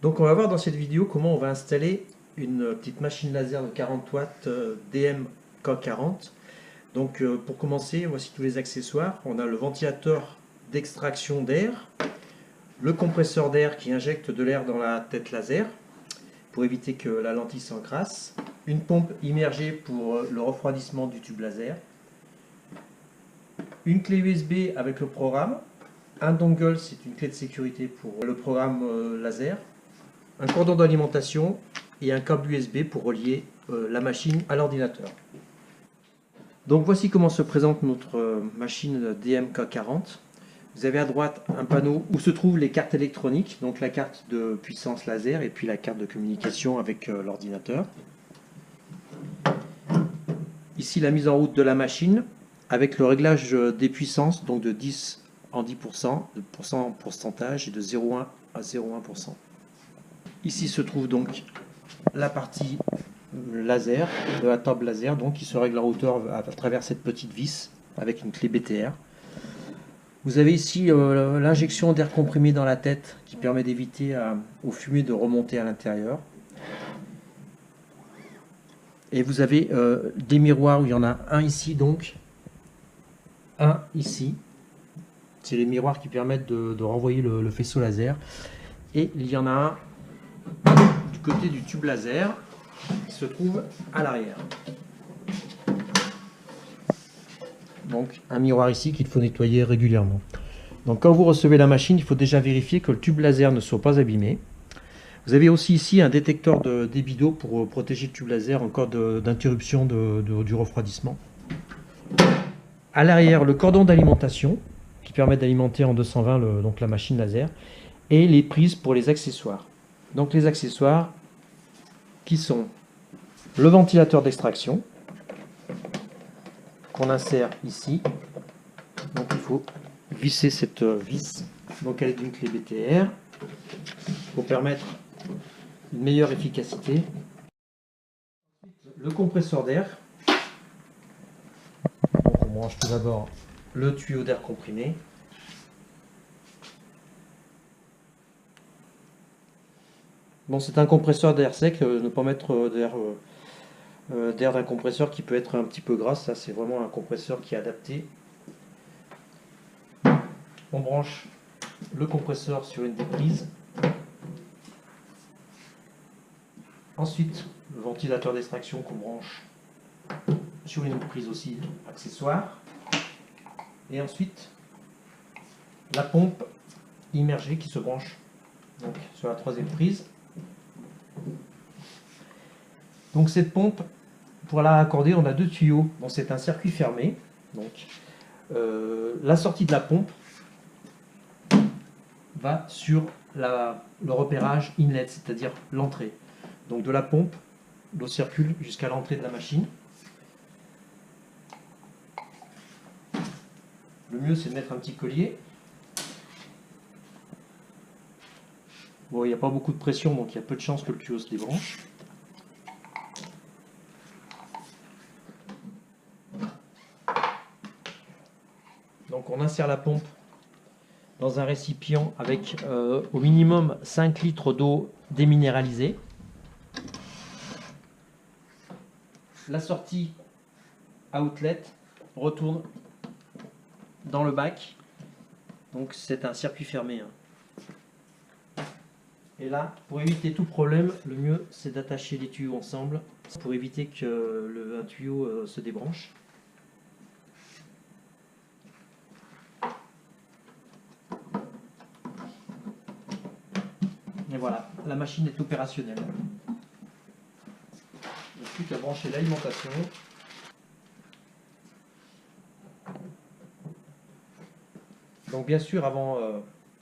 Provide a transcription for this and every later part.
Donc on va voir dans cette vidéo comment on va installer une petite machine laser de 40 watts DM-K40. Donc pour commencer, voici tous les accessoires. On a le ventilateur d'extraction d'air, le compresseur d'air qui injecte de l'air dans la tête laser pour éviter que la lentille s'encrasse, une pompe immergée pour le refroidissement du tube laser, une clé USB avec le programme, un dongle, c'est une clé de sécurité pour le programme laser, un cordon d'alimentation et un câble USB pour relier la machine à l'ordinateur. Donc voici comment se présente notre machine DM-K40. Vous avez à droite un panneau où se trouvent les cartes électroniques, donc la carte de puissance laser et puis la carte de communication avec l'ordinateur. Ici la mise en route de la machine avec le réglage des puissances, donc de 10 en 10%, de pourcentage et de 0,1 à 0,1%. Ici se trouve donc la partie laser, de la table laser, donc qui se règle en hauteur à travers cette petite vis avec une clé BTR. Vous avez ici l'injection d'air comprimé dans la tête qui permet d'éviter aux fumées de remonter à l'intérieur. Et vous avez des miroirs où il y en a un ici, donc un ici. C'est les miroirs qui permettent de renvoyer le faisceau laser. Et il y en a un du côté du tube laser qui se trouve à l'arrière. Donc un miroir ici qu'il faut nettoyer régulièrement. Donc quand vous recevez la machine, il faut déjà vérifier que le tube laser ne soit pas abîmé. Vous avez aussi ici un détecteur de débit d'eau pour protéger le tube laser en cas d'interruption du refroidissement. À l'arrière, le cordon d'alimentation qui permet d'alimenter en 220 donc la machine laser et les prises pour les accessoires. Donc les accessoires qui sont le ventilateur d'extraction qu'on insère ici. Donc il faut visser cette vis. Donc elle est d'une clé BTR pour permettre une meilleure efficacité. Le compresseur d'air. Donc on branche tout d'abord le tuyau d'air comprimé. Bon, c'est un compresseur d'air sec, ne pas mettre d'air d'un compresseur qui peut être un petit peu gras. Ça, c'est vraiment un compresseur qui est adapté. On branche le compresseur sur une des prises. Ensuite, le ventilateur d'extraction qu'on branche sur une prise aussi accessoire. Et ensuite, la pompe immergée qui se branche donc sur la troisième prise. Donc cette pompe, pour la raccorder, on a deux tuyaux. Bon, c'est un circuit fermé. Donc la sortie de la pompe va sur le repérage inlet, c'est-à-dire l'entrée. Donc de la pompe, l'eau circule jusqu'à l'entrée de la machine. Le mieux, c'est de mettre un petit collier. Bon, il n'y a pas beaucoup de pression, donc il y a peu de chances que le tuyau se débranche. Donc on insère la pompe dans un récipient avec au minimum 5 litres d'eau déminéralisée. La sortie outlet retourne dans le bac. Donc c'est un circuit fermé. Et là, pour éviter tout problème, le mieux c'est d'attacher les tuyaux ensemble pour éviter que un tuyau se débranche. Et voilà, la machine est opérationnelle. Il n'y a plus qu'à brancher l'alimentation. Donc bien sûr, avant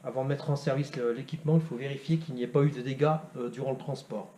de mettre en service l'équipement, il faut vérifier qu'il n'y ait pas eu de dégâts durant le transport.